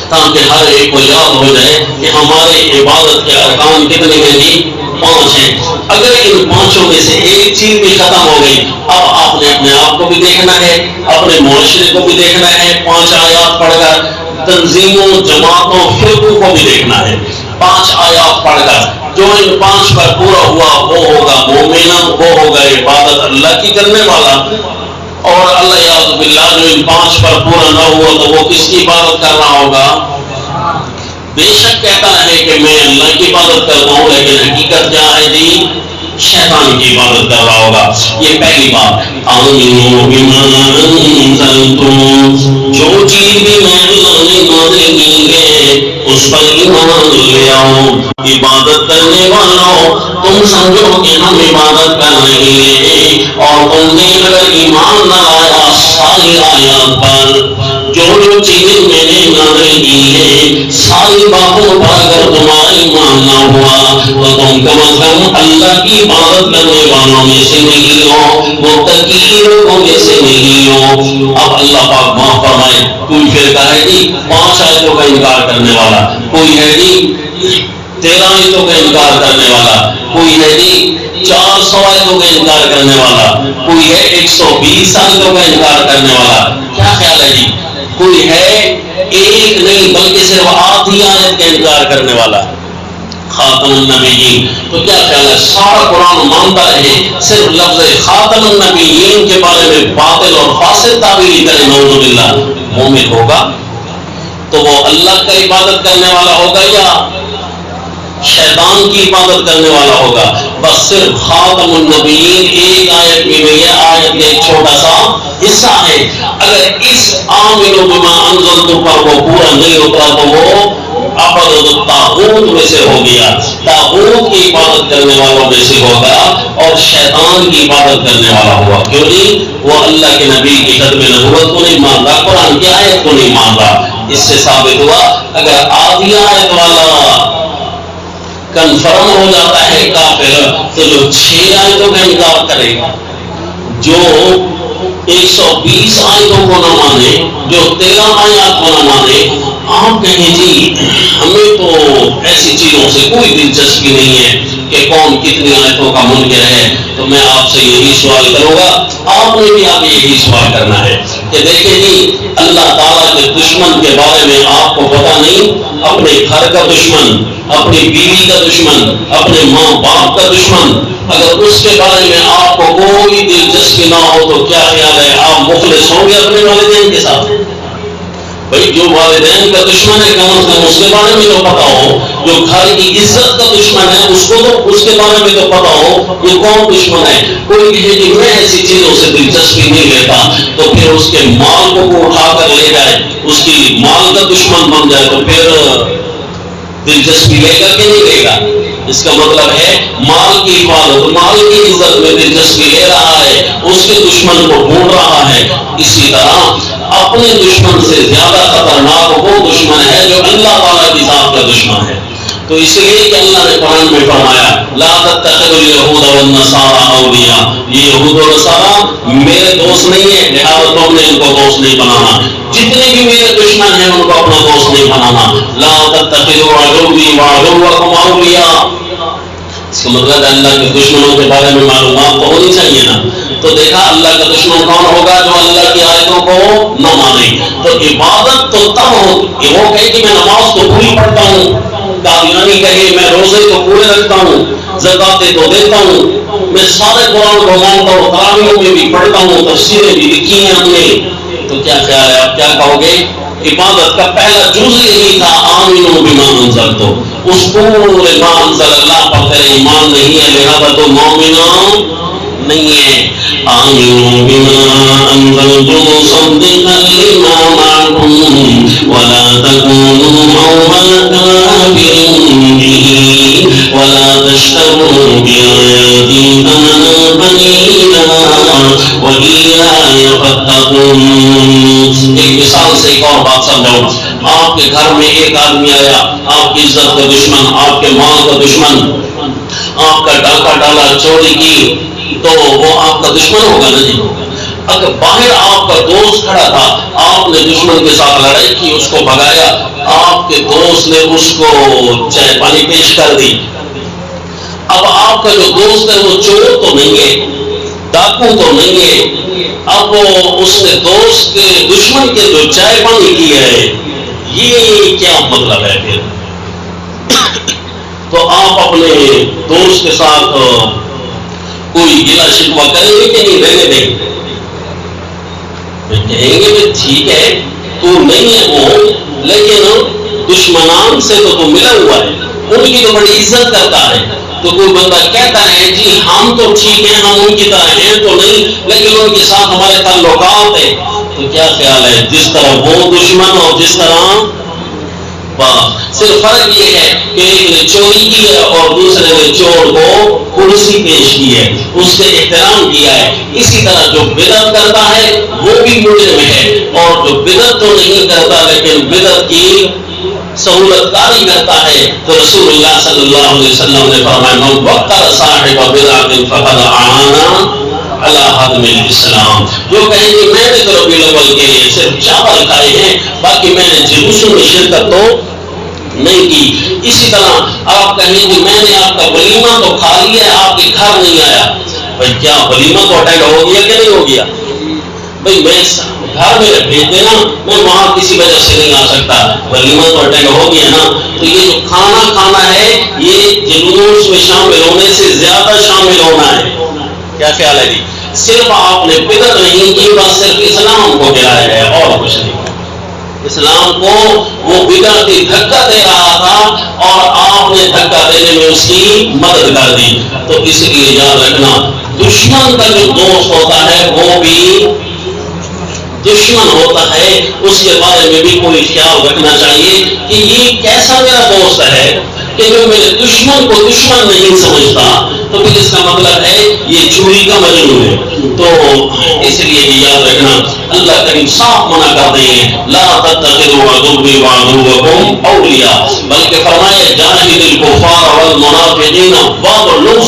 تاکہ ہر ایک کو یاد ہو جائے کہ ہمارے عبادت کے ارکان کتنے ہیں جی؟ 5 ہیں. اگر ان 5 میں سے ایک چیز بھی ختم ہو گئی، اب آپ نے اپنے آپ کو بھی دیکھنا ہے، اپنے معاشرے کو بھی دیکھنا ہے. 5 آیات پڑھ کر تنظیموں، جماعتوں، فرقوں کو بھی دیکھنا ہے. 5 آیات پڑھ کر جو ان 5 پر پورا ہوا وہ ہوگا مومن، وہ ہوگا عبادت اللہ کی کرنے والا. اور اللہ یعوذ باللہ جو ان 5 پر پورا نہ ہوا تو وہ کس کی عبادت کر رہا ہوگا؟ بے شک کہتا ہے کہ میں اللہ کی عبادت کرتا ہوں، لیکن حقیقت کیا ہے جی؟ شیطان کی عبادت کر رہا ہوگا. یہ پہلی بات. آمنوا بما انزلتم، جو چیز بھی میں اللہ نے نازل کی ہے اس پر ایمان لے آؤ. عبادت کرنے والوں تم سمجھو کہ ہم عبادت کر رہے ہیں اور تم نے اگر ایمان نہ لایا ساری آیات پر، جو چیزیں میں نے نازل کی ہیں ساری باتوں پر اگر تمہارا ایمان نہ ہوا تو تم کم از کم اللہ کی عبادت کرنے والوں میں سے نہیں ہو، متقی لوگوں میں سے نہیں ہو. اب اللہ پاک معاف فرمائے، کوئی فرقہ ہے جی 5 آیتوں کا انکار کرنے والا، کوئی ہے جی 13 آیتوں کا انکار کرنے والا، کوئی ہے جی 400 آیتوں کا انکار کرنے والا، کوئی ہے 120 آیتوں کا انکار کرنے والا. کیا خیال ہے جی؟ کوئی ہے ایک نہیں بلکہ صرف آدھی آیت کا انکار کرنے والا، خاتم النبیین. تو کیا خیال ہے سارا قرآن مانتا رہے، صرف لفظ خاتم النبیین کے بارے میں باطل اور فاسد تعبیری کرے، نعوذ باللہ، مومن ہوگا تو وہ اللہ کا عبادت کرنے والا ہوگا یا شیطان کی عبادت کرنے والا ہوگا؟ بس صرف خاتم النبیین ایک آیت میں یہ آیت کا ایک چھوٹا سا حصہ ہے. اگر اس آمنوا بما انزلت پر وہ پورا نہیں ہوتا تو وہ عبادت الطاغوت میں سے ہو گیا، طاغوت کی عبادت کرنے والوں میں سے ہوگا اور شیطان کی عبادت کرنے والا ہوگا. کیوں نہیں؟ وہ اللہ کے نبی کی ختم نبوت کو نہیں مان رہا، قرآن کی آیت کو نہیں مان رہا. اس سے ثابت ہوا اگر آدھی آیت والا کنفرم ہو جاتا ہے کافر تو جو 6 آیتوں کا انکار کرے گا، جو 120 آیتوں کو نہ مانے، جو 13 آیات کو نہ مانے، آپ کہیں جی ہمیں تو ایسی چیزوں سے کوئی دلچسپی نہیں ہے کہ کون کتنی آیتوں کا منکر ہے. تو میں آپ سے یہی سوال کروں گا، آپ نے بھی آگے یہی سوال کرنا ہے کہ دیکھیں جی اللہ تعالیٰ کے دشمن کے بارے میں آپ کو پتا نہیں؟ اپنے گھر کا دشمن، اپنی بیوی کا دشمن، اپنے ماں باپ کا دشمن، اگر اس کے بارے میں آپ کو کوئی دلچسپی نہ ہو تو کیا خیال ہے آپ مخلص ہوں گے اپنے والدین کے ساتھ؟ بھائی جو والدین کا دشمن ہے کم از کم اس کے بارے میں تو پتا ہو. جو گھر کی عزت کا دشمن ہے اس کو تو اس کے بارے میں تو پتا ہو یہ کون دشمن ہے. کوئی کہے کہ میں ایسی چیزوں سے دلچسپی نہیں لیتا تو پھر اس کے مال کو اٹھا کر لے جائے، اس کی مال کا دشمن بن جائے تو پھر دلچسپی لے گا کہ نہیں لے گا؟ اس کا مطلب ہے مال کی حفاظت، مال کی عزت میں دلچسپی لے رہا ہے، اس کے دشمن کو ڈھونڈ رہا ہے. اسی طرح اپنے دشمن سے زیادہ خطرناک وہ دشمن ہے جو اللہ تعالیٰ کی ذات کا دشمن ہے. تو اس لیے کہ اللہ نے قرآن میں فرمایا لا تتخذوا اليهود والنصارى اولیاء، یہ یہود و نصارہ میرے دوست نہیں ہے لہذا تم نے ان کو دوست نہیں بنانا. جتنے بھی میرے دشمن ہیں ان کو اپنا دوست نہیں بنانا. لا تتخذوا عدوی وعدوکم اولیاء. اس کا مطلب ہے اللہ کے دشمنوں کے بارے میں معلومات تو ہونی چاہیے نا. تو دیکھا اللہ کا دشمن کون ہوگا؟ جو اللہ کی آیتوں کو نہ مانے. تو عبادت تو تب ہو کہ وہ کہے کہ میں نماز تو پوری پڑھتا ہوں، قادیانی کہے میں روزے تو پورے رکھتا ہوں، زکاتیں تو دیتا ہوں، میں سارے قرآن کو مانتا ہوں، تراویحوں میں بھی پڑھتا ہوں، تفسیریں بھی لکھی ہیں ہم نے. تو کیا خیال ہے آپ کیا کہو گے؟ عبادت کا پہلا جز یہی تھا آمنوا بما انزلت. اس پورے ما انزل اللہ پر تیرا ایمان نہیں ہے، لہذا تو مومن نہیں ہے. آمنوا بما انزلت مصدقا لما معكم ولا تكونوا اول كافر به ولا تشتروا بآياتي ثمنا قليلا وإياي فاتقون. ایک مثال سے ایک اور بات سمجھاؤں. آپ کے گھر میں ایک آدمی آیا، آپ کی عزت کا دشمن، آپ کے مال کا دشمن، آپ کا ڈاکہ ڈالا، چوری کی، تو وہ آپ کا دشمن ہوگا نا جی. اگر باہر آپ کا دوست کھڑا تھا، آپ نے دشمن کے ساتھ لڑائی کی، اس کو بھگایا، آپ کے دوست نے اس کو چائے پانی پیش کر دی. اب آپ کا جو دوست ہے وہ چور تو نہیں ہے، ڈاکو تو نہیں ہے، اب اس نے دوست کے دشمن کے جو چائے پانی کی ہے، یہ کیا مطلب ہے پھر؟ تو آپ اپنے دوست کے ساتھ کوئی گلا شکوہ کریں گے کہ نہیں؟ رہنے دیں گے؟ کہیں گے کہ ٹھیک ہے تو نہیں ہے وہ، لیکن دشمنان سے تو ملا ہوا ہے، ان کی تو بڑی عزت کرتا ہے. تو کوئی بندہ کہتا ہے جی ہم تو ٹھیک ہیں، ہم ان کی طرح ہیں تو نہیں، لیکن ان کے ساتھ ہمارے تعلقات ہیں. تو کیا خیال ہے، جس طرح وہ دشمن اور جس طرح صرف فرق یہ ہے کہ ایک نے چوری کی ہے اور دوسرے نے چور کو کرسی پیش کی ہے، اس سے احترام کیا ہے. اسی طرح جو بدعت کرتا ہے وہ بھی مجرم ہے، اور جو بدعت تو نہیں کرتا لیکن بدعت کی سہولت کاری کرتا ہے، تو رسول اللہ صلی اللہ علیہ وسلم نے فرمایا من وقر صاحب بدعت فقد اعان علی ہدم الاسلام. جو کہیں گے میں نے تو ربیع الاول کے صرف چاول کھائے ہیں، باقی میں نے جلوسوں میں شرکت تو نہیں کی. اسی طرح آپ کہیں گے میں نے آپ کا ولیمہ تو کھا لیا، آپ کے گھر نہیں آیا. بھائی کیا ولیمہ تو اٹینڈ ہو گیا کہ نہیں ہو گیا؟ بھائی میں گھر میں بھیج دینا، میں وہاں کسی وجہ سے نہیں آ سکتا، ولیمہ تو اٹینڈ ہو گیا نا. تو یہ جو کھانا کھانا ہے یہ جلوس میں شامل ہونے سے زیادہ شامل ہونا ہے. کیا خیال ہے جی؟ صرف آپ نے بدعت نہیں کی، بس صرف اسلام کو گرایا ہے اور کچھ نہیں. اسلام کو وہ بدعتی دھکا دے رہا تھا اور آپ نے دھکا دینے میں اس کی مدد کر دی. تو اس لیے یاد رکھنا دشمن کا جو دوست ہوتا ہے وہ بھی دشمن ہوتا ہے. اس کے بارے میں بھی کوئی خیال رکھنا چاہیے کہ یہ کیسا میرا دوست ہے کہ جو میرے دشمن کو دشمن نہیں سمجھتا، تو پھر اس کا مطلب ہے یہ چوری کا مجنون ہے. تو اس لیے یاد رکھنا اللہ کریم صاف منع کرتے ہیں لا تتخذوا عدوی وعدوکم اولیاء، بلکہ فرمایا جاہد الکفار والمنافقین واغلظ،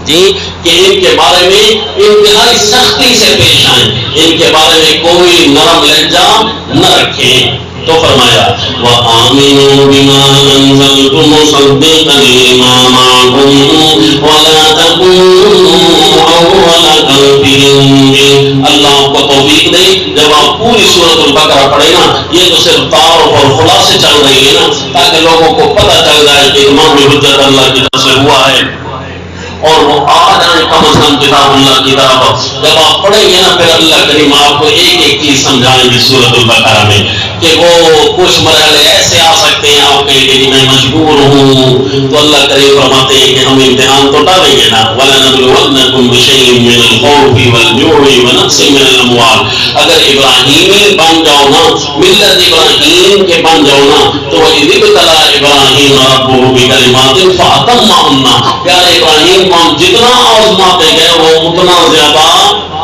جی کہ ان کے بارے میں انتہائی سختی سے پیش آئیں، ان کے بارے میں کوئی نرم لہجہ نہ رکھیں. تو فرمایا وَآمِنُوا بِمَا أَنزَلْتُ مُصَدِّقًا لِمَا مَعَكُمْ وَلَا تَكُونُوا أَوَّلَ كَافِرٍ بِهِ. اللہ کو توفیق دے جب آپ پوری سورۃ البقرہ پڑھیں نا، یہ تو صرف تعارف اور خلاصے چل رہی ہے نا، تاکہ لوگوں کو پتہ چل جائے کہ امام حجت اللہ کی طرف سے ہوا ہے اور وہ آ جائیں کم از کم کتاب اللہ کی طرف. جب آپ پڑھیں گے نا پھر اللہ کریم آپ کو ایک ایک چیز سمجھائیں گے سورۃ البقرہ میں کہ وہ کچھ مرحلے ایسے آ سکتے ہیں آپ کہیں کہ میں مجبور ہوں، تو اللہ کریم فرماتے ہیں کہ ہم امتحان تو ڈالیں گے نا. وَلَنَبْلُوَنَّكُمْ بِشَيْءٍ مِّنَ الْخَوْفِ وَالْجُوعِ وَنَقْصٍ مِّنَ الْأَمْوَالِ. اگر ابراہیمی بن جاؤ نا، ملت ابراہیم کے بن جاؤ نا، تو وَإِذِ ابْتَلَىٰ إِبْرَاهِيمَ رَبُّهُ بِكَلِمَاتٍ فَأَتَمَّهُنَّ. پیارے ابراہیم کو ہم جتنا آزماتے گئے وہ اتنا زیادہ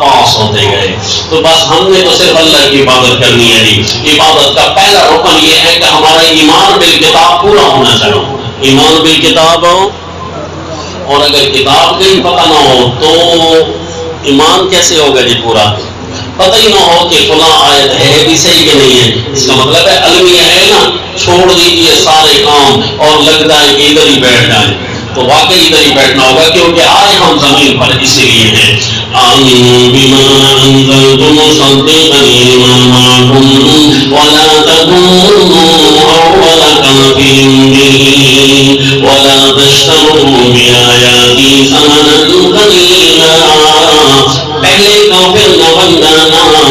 پاس ہوتے گئے. تو بس ہم نے تو صرف اللہ کی عبادت کرنی ہے جی. عبادت کا پہلا رکن یہ ہے کہ ہمارا ایمان بالکتاب پورا ہونا چاہیے. ایمان بالکتاب ہو، اور اگر کتاب کا ہی پتہ نہ ہو تو ایمان کیسے ہوگا جی پورا؟ پتہ ہی نہ ہو کہ فلاں آیت ہے بھی صحیح کہ نہیں ہے، اس کا مطلب ہے المیہ ہے نا، چھوڑ دیجیے سارے کام اور لگتا ہے کہ ادھر ہی بیٹھ جائیں. تو واقعی ادھر ہی بیٹھنا ہوگا کیونکہ آئے ہم زمین پر اسی لیے ہیں. آمنوا بما انزلت مصدقا لما معكم ولا تكونوا اول كافر به ولا تشتروا بآياتي ثمنا قليلا. پہلے کافر نہ بن جانا.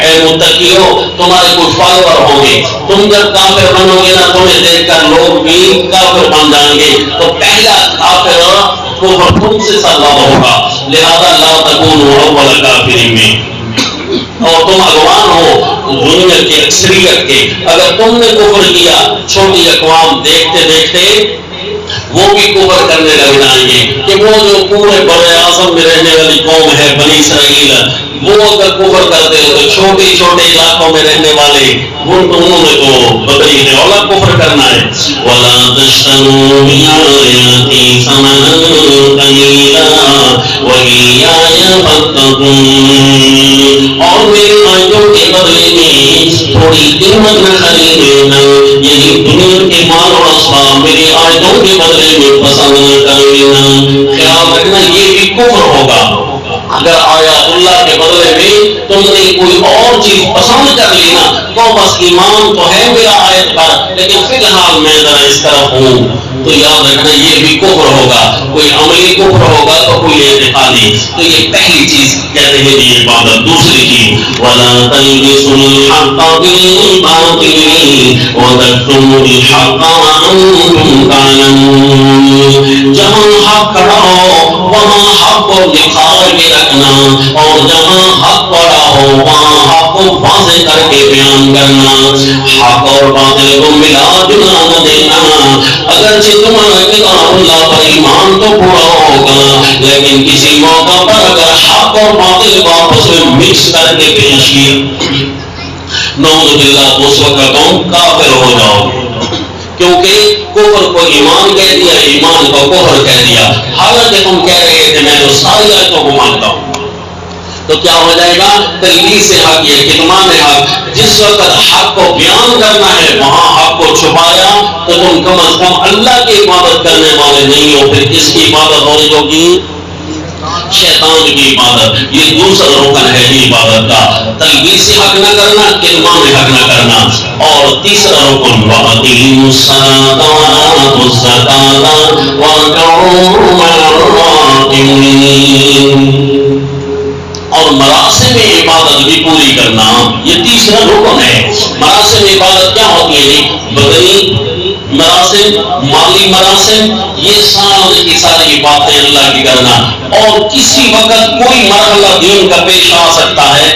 اے متقیو، تمہارے کچھ فالوور ہوں گے، تم تم جب کافر بنو گے نا تمہیں دیکھ کر لوگ بھی کافر بن جائیں گے، تو پہلا کافر کفر تم سے زیادہ ہوگا، لہذا لا تکونوا اول کافر میں، اور تم اغوان ہو دنیا کی اکثریت کے، اگر تم نے کفر کیا چھوٹی اقوام دیکھتے دیکھتے وہ بھی کفر کرنے لگ جائیں گے، کہ وہ جو پورے بڑے اعظم میں رہنے والی قوم ہے بنی اسرائیل، وہ اگر کفر کرتے ہو تو چھوٹے چھوٹے علاقوں میں رہنے والے انہوں نے تو بدلی ہے اولا کفر کرنا ہے۔ وَلَا تَشْتَرُوا بِآيَاتِي ثَمَنًا قَلِيلًا وَإِيَّايَ فَاتَّقُونِ، اور میری آیتوں کے بدلے میں تھوڑی قیمت نہ خریدنا، یعنی دنیا کے مال اور اسباب میری آیتوں کے بدلے میں پسند نہ کرنا۔ خیال رکھنا یہ بھی کفر ہوگا، اگر آیات اللہ کے بدلے میں تم نے کوئی اور چیز پسند کر لی نا، تو بس ایمان تو ہے میرا آیت پر لیکن فی الحال میں ذرا اس طرف ہوں، تو یاد رکھنا یہ بھی کفر ہوگا، کوئی عملی کفر ہوگا تو کوئی اعتقادی۔ تو یہ پہلی چیز کہتے ہیں یہ عبادت۔ دوسری چیز وَلَا تَلْبِسُوا الْحَقَّ بِالْبَاطِلِ وَتَكْتُمُوا الْحَقَّ وَأَنْتُمْ تَعْلَمُونَ، جہاں حق کھڑا ہو وہاں حق کو نکھار کے رکھنا، اور جہاں حق پڑا ہو وہاں حق کو واضح کر کے بیان کرنا، حق اور باطل کو ملا جلا نہ دینا۔ اگرچہ تمہارا کتاب اللہ پر ایمان تو پورا ہوگا، لیکن کسی موقع پر اگر حق اور باطل کو آپس میں مکس کر کے پیش کیا نعوذ باللہ، اس وقت تم کافر ہو جاؤ گے، کیونکہ کفر کو ایمان کہہ دیا، ایمان کو کفر کہہ دیا، حالانکہ تم کہہ رہے تھے میں تو ساری آیتوں کو مانتا ہوں۔ تو کیا ہو جائے گا؟ تلبیس حق، یہ کتمان حق۔ جس وقت حق کو بیان کرنا ہے وہاں حق کو چھپایا، تو تم کم از کم اللہ کی عبادت کرنے والے نہیں ہو، پھر کس کی عبادت ہو رہی ہوگی؟ شیطان کی عبادت۔ یہ دوسرا رکن ہے یہ عبادت کا، تلبیس حق نہ کرنا، کتمان حق نہ کرنا۔ اور تیسرا رکن وَأَقِیمُوا الصَّلَاةَ وَآتُوا الزَّکَاةَ وَارْكَعُوا مَعَ الرَّاکِعِینَ، اور مراسم عبادت بھی پوری کرنا، یہ تیسرا رکن ہے۔ مراسم عبادت کیا ہوتی ہے؟ بدنی مراسم، مالی مراسم، یہ ساری کی ساری باتیں اللہ کی کرنا۔ اور کسی وقت کوئی مرحلہ دین کا پیش آ سکتا ہے،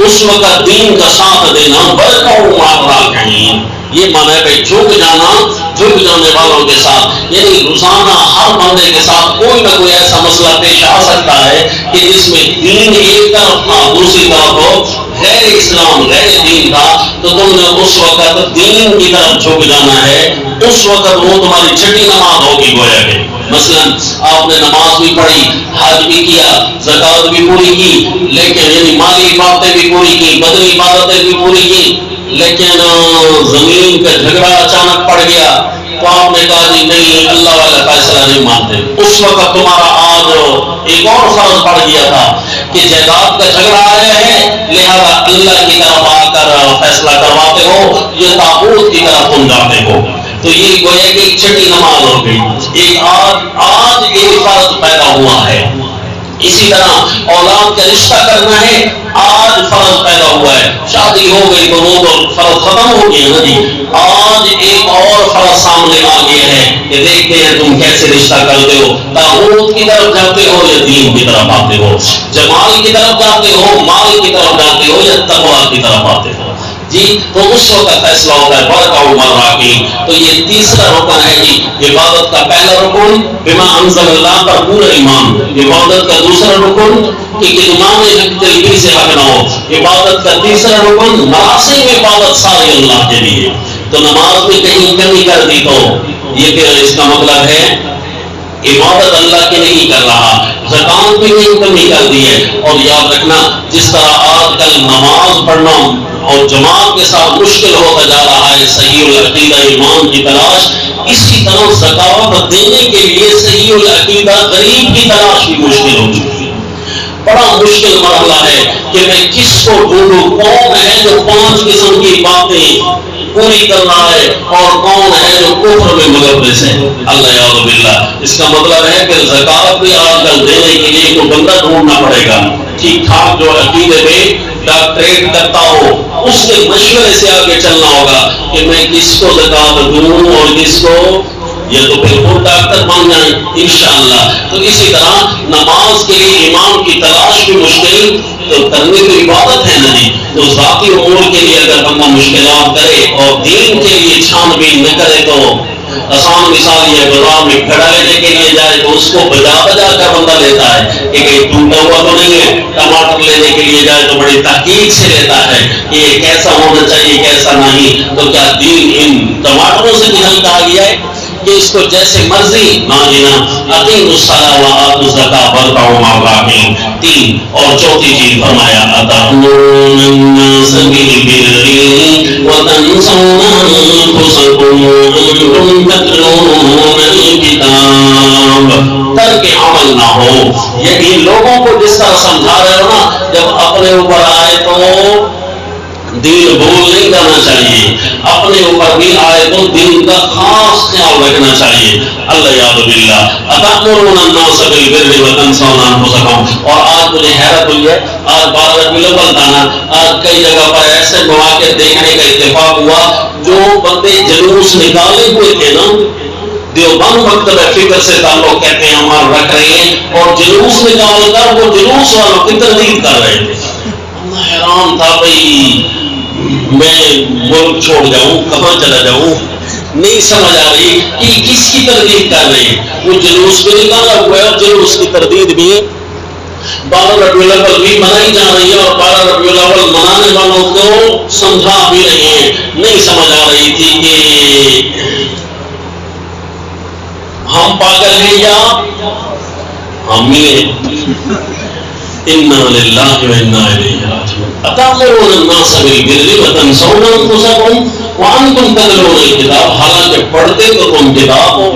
اس وقت دین کا ساتھ دینا، وارکعوا مع الراکعین، یہ مانا ہے کہ جھک جانا جھک جانے والوں کے ساتھ، یعنی روزانہ ہر بندے کے ساتھ کوئی نہ کوئی ایسا مسئلہ پیش آ سکتا ہے کہ جس میں دین ایک طرف تھا دوسری طرف ہو غیر اسلام غیر دین تھا، تو تم نے اس وقت دین کی طرف جھک جانا ہے، اس وقت وہ تمہاری چھٹی نماز ہوگی گویا کہ مثلا آپ نے نماز بھی پڑھی، حج بھی کیا، زکوٰۃ بھی پوری کی، لیکن یعنی مالی عبادتیں بھی پوری کی، بدنی عبادتیں بھی پوری کی، لیکن زمین کا جھگڑا اچانک پڑ گیا تو آپ نے کہا جی نہیں اللہ والا فیصلہ نہیں مانتے۔ اس وقت تمہارا آج ایک اور فرض پڑ گیا تھا کہ جائیداد کا جھگڑا آیا ہے، لہذا اللہ کی طرف آ کر فیصلہ کرواتے ہو، یہ طاغوت کی طرف تم جاتے ہو، تو یہ گویا کہ ایک چھٹی نماز ہو گئی، ایک آج ایک فرض پیدا ہوا ہے۔ اسی طرح اولاد کا رشتہ کرنا ہے، آج فرض پیدا ہوا ہے، شادی ہو گئی تو وہ تو فرض ختم ہو گیا نا جی، آج ایک اور فرض سامنے آ گیا ہے کہ دیکھتے ہیں تم کیسے رشتہ کرتے ہو، طاغوت کی طرف جاتے ہو یا دین کی طرف آتے ہو، جمال کی طرف جاتے ہو، مال کی طرف جاتے ہو یا تقویٰ کی طرف آتے ہو جی، تو اس وقت فیصلہ ہوتا ہے وارکعوا مع الراکعین۔ تو یہ تیسرا رکن ہے جی عبادت کا پہلا رکن بما انزل اللہ پر پورا ایمان، عبادت کا دوسرا رکن کہ کتمان حق تلبیس حق نہ ہو، عبادت کا تیسرا رکن مراسم عبادت سارے اللہ کے لیے۔ تو نماز میں کہیں کمی کر دی تو یہ پھر اس کا مطلب ہے عبادت اللہ کی نہیں کر رہا، زکوٰۃ بھی نہیں کمی کر دی ہے۔ اور یاد رکھنا جس طرح آج کل نماز پڑھنا اور جماعت کے ساتھ مشکل ہوتا جا رہا ہے صحیح العقیدہ ایمان کی تلاش، اسی طرح زکوٰۃ دینے کے لیے صحیح العقیدہ غریب کی تلاش بھی مشکل ہو چکی ہے۔ بڑا مشکل مرحلہ ہے کہ میں کس کو ڈھونڈوں، کون ہے جو 5 قسم کی باتیں پوری کر رہا ہے اور کون ہے جو کفر میں ملوث ہے، اللہ یعوذ باللہ۔ اس کا مطلب ہے کہ زکوٰۃ بھی آج کل دینے کے لیے کوئی بندہ ڈھونڈنا پڑے گا ٹھیک ٹھاک جو عقیدے میں ڈاکٹریٹ کرتا ہو اس کے مشورے سے آگے چلنا ہوگا کہ میں کس کو زکات دوں اور کس کو، یہ تو پھر وہ ڈاکٹر بن جائیں انشاءاللہ۔ تو اسی طرح نماز کے لیے امام کی تلاش بھی مشکل تو کرنے تو عبادت ہے نا جی، تو ذاتی امور کے لیے اگر بندہ مشکلات کرے اور دین کے لیے چھان بین نہ کرے تو آسان مثال یہ بازار میں کھڑا لینے کے لیے جائے تو اس کو بجا بجا کر بندہ لیتا ہے کہ کہیں ٹوٹا ہوا تو نہیں ہے، ٹماٹر لینے کے لیے جائے تو بڑی تحقیق سے لیتا ہے کہ یہ کیسا ہونا چاہیے کیسا نہیں۔ تو کیا دین ان ٹماٹروں سے بھی حل کہا گیا ہے کہ اس کو جیسے مرضی ناجنا اقیم الصلاۃ و آتوا الزکاۃ وارکعوا مع الراکعین۔ تین اور چوتھی چیز فرمایا اتأمرون الناس بالبر وتنسون انفسکم وانتم تتلون الکتاب۔ ترک عمل نہ ہو، یعنی لوگوں کو جس طرح سمجھا رہے ہو نا، جب اپنے اوپر آئے تو دین بھول نہیں کرنا چاہیے، اپنے اوپر بھی آئے تو دین کا خاص خیال رکھنا چاہیے۔ اللہ یاد باللہ اتأمرون الناس بالبر وتنسون انفسکم۔ اور آج مجھے حیرت ہوئی ہے، آج 12 ربیع الاول تھا نا، آج کئی جگہ پر ایسے مواقع دیکھنے کا اتفاق ہوا جو بندے جلوس نکالے ہوئے تھے نا، دیوبند مکتب فکر سے تعلق کہتے ہیں ہمارا رکھ رہے ہیں، اور جلوس نکال کر وہ جلوس والوں کی تردید کر رہے تھے۔ حیران تھا بھائی میں ملک چھوڑ جاؤں کہاں چلا جاؤں، نہیں سمجھ آ رہی کہ کس کی تردید کر رہے ہیں۔ وہ جلوس بھی نکالا ہوا ہے اور جلوس کی تردید بھی 12 ربیع الاول بھی منائی جا رہی ہے، اور 12 ربیع الاول منانے والوں کو سمجھا بھی رہی ہے۔ نہیں سمجھ آ رہی تھی کہ ہم پاگل ہیں یا ہم ہی ہیں۔ انا للہ و انا الیہ راجعون۔ اتأمرون الناس بالبر وتنسون انفسکم وانتم تتلون الکتاب۔ حالانکہ پڑھتے تو تم کتاب ہو،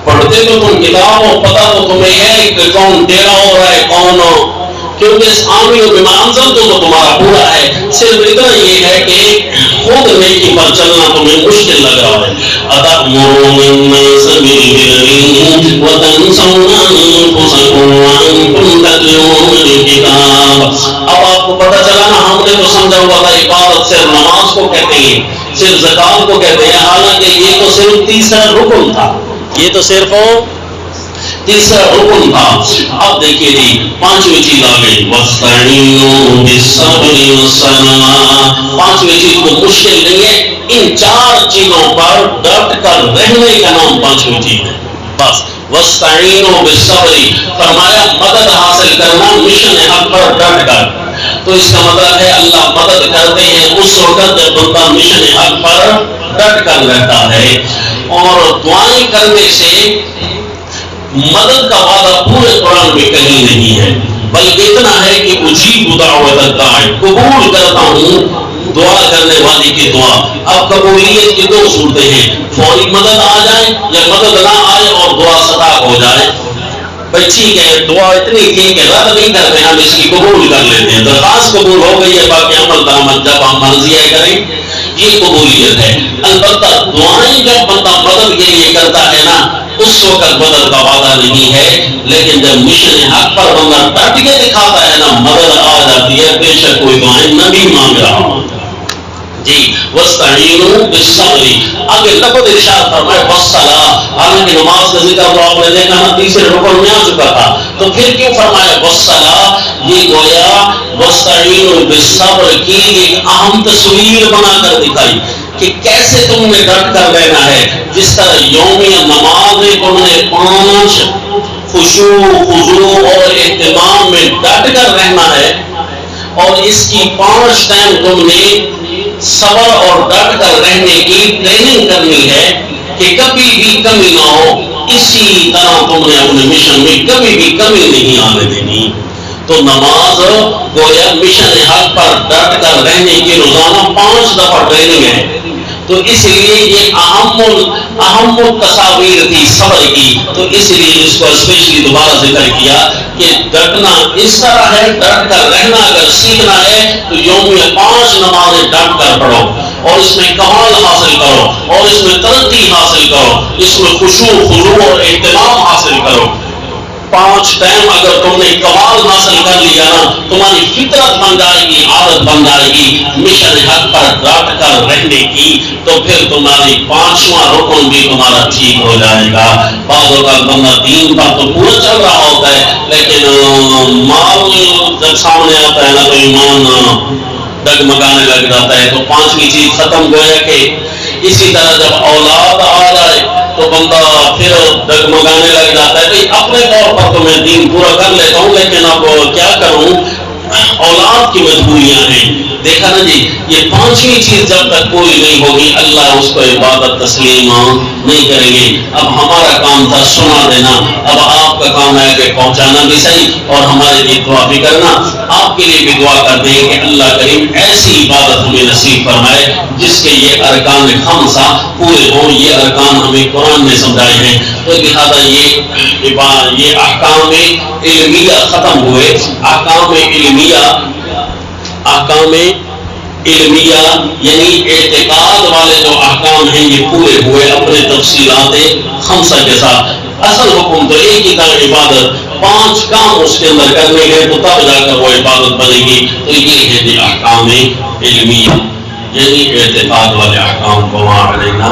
پڑھتے تو تم کتاب ہو، پتہ تو تمہیں ہے کہ کون تیرا ہو رہا ہے کون ہو، کیونکہ آمنوا بما انزلت تو تمہارا پورا ہے، صرف اتنا یہ ہے کہ خود نیکی پر چلنا تمہیں مشکل لگ رہا ہے۔ اتأمرون الناس بالبر وتنسون انفسکم وانتم تتلون الکتاب۔ اب آپ کو پتہ چلا نا، ہم نے تو سمجھا ہوا تھا عبادت صرف نماز کو کہتے ہیں، صرف زکات کو کہتے ہیں، حالانکہ یہ تو صرف تیسرا رکن تھا، یہ تو صرف تیسرا رکن تھا۔ اب دیکھیے جی 5ویں چیز آ گئی، واستعینوا بالصبر والصلاۃ۔ 5ویں چیز کو مشکل نہیں ہے، ان 4 چیزوں پر ڈٹ کر رہنے کا نام 5ویں چیز ہے۔ بس واستعینوا بالصبر، فرمایا مدد حاصل کرنا مشن حق پر ڈٹ کر۔ تو اس کا مطلب ہے اللہ مدد کرتے ہیں اس وقت جب بندہ مشن حق پر ڈٹ کر رہتا ہے۔ اور دعائیں کرنے سے مدد کا وعدہ پورے قرآن میں کہیں نہیں ہے، بلکہ اتنا ہے کہ اجیب دعوت الداعی، قبول کرتا ہوں دعا کرنے والی کی دعا۔ اب قبولیت کی 2 صورتیں ہیں، فوری مدد آ جائے یا مدد نہ آئے اور دعا صداق ہو جائے۔ بھائی ٹھیک ہے، دعا اتنی تھی کہ رد نہیں کرتے، ہم اس کی قبول کر لیتے ہیں، درخواست قبول ہو گئی ہے، باقی عمل درآمد جب ہم مرضیہ کریں، یہ قبولیت ہے۔ البتہ دعائیں جب بندہ مدد کے لیے کرتا ہے نا، اس وقت مدد کا وعدہ نہیں ہے، لیکن جب مشن حق پر بندہ ڈٹ کے دکھاتا ہے نا، مدد آ جاتی ہے، بے شک کوئی دعائیں نہ بھی مانگ رہا ہوں جی۔ واستعینوا بالصبر، آگے لفظ ارشاد فرمائے والصلاۃ، حالانکہ نماز کا ذکر تو آپ نے دیکھا نا تیسرے رکن میں آ چکا تھا، تو پھر کیوں فرمایا والصلاۃ؟ یہ گویا واستعینوا بالصبر کی ایک اہم تصویر بنا کر دکھائی کہ کیسے تم نے ڈٹ کر رہنا ہے۔ جس طرح یومیہ نماز میں تم نے 5 خشوع خضوع اور اہتمام میں ڈٹ کر رہنا ہے، اور اس کی 5 ٹائم تم نے صبر اور ڈٹ کر رہنے کی ٹریننگ کرنی ہے کہ کبھی بھی کمی نہ ہو۔ اسی طرح تم نے اپنے مشن میں کبھی بھی کمی نہیں آنے دینی۔ تو نماز گویا مشن حق پر ڈٹ کر رہنے کی روزانہ 5 دفعہ ٹریننگ ہے۔ تو اس لیے یہ اہم تصاویر تھی صبر کی، تو اس لیے اس کو اسپیشلی دوبارہ ذکر کیا کہ ڈٹنا اس طرح ہے، ڈٹ کر رہنا اگر سیکھنا ہے تو یومیہ 5 نمازیں ڈٹ کر پڑھو، اور اس میں کمال حاصل کرو، اور اس میں ترقی حاصل کرو، اس میں خشوع خضوع اور اہتمام حاصل کرو۔ 5 ٹائم اگر تم نے کمال حاصل کر لیا نا، تمہاری فطرت بن جائے گی، عادت بن جائے گی مشن حق پر ڈٹ کر رہنے کی، تو پھر تمہاری 5واں رکن بھی تمہارا ٹھیک ہو جائے گا۔ بعض اوقات بندہ دین پر تو پورا چل رہا ہوتا ہے، لیکن مال جب سامنے آتا ہے نا تو ایمان ڈگمگانے لگ جاتا ہے۔ تو 5ویں چیز ختم گویا کہ اسی طرح جب اولاد آ جائے تو بندہ پھر ڈگمگانے لگ جاتا ہے کہ اپنے طور پر تو میں دین پورا کر لیتا ہوں، لیکن اب کیا کروں، اولاد کی مجبوریاں ہیں۔ دیکھا نا جی، یہ 5ویں چیز جب تک پوری نہیں ہوگی اللہ اس کو عبادت تسلیم نہیں کریں گے۔ اب ہمارا کام تھا سنا دینا، اب آپ کا کام ہے کہ پہنچانا بھی صحیح اور ہمارے لیے دعا بھی کرنا۔ آپ کے لیے بھی دعا کر دیں کہ اللہ کریم ایسی عبادت ہمیں نصیب فرمائے جس کے یہ ارکان خمسہ پورے ہوں۔ یہ ارکان ہمیں قرآن نے سمجھائے ہیں، تو لہٰذا یہ احکام علمیہ ختم ہوئے۔ احکام علمیہ یعنی اعتقاد والے جو احکام ہیں یہ پورے ہوئے اپنے تفصیلات خمسہ کے ساتھ۔ اصل حکم تو ایک ہی تھا عبادت، 5 کام اس کے اندر کرنے گئے تو تب جا کر وہ عبادت بنے گی۔ تو یہ ہے جی احکام علمیہ یعنی اعتقاد والے احکام کو وہاں لینا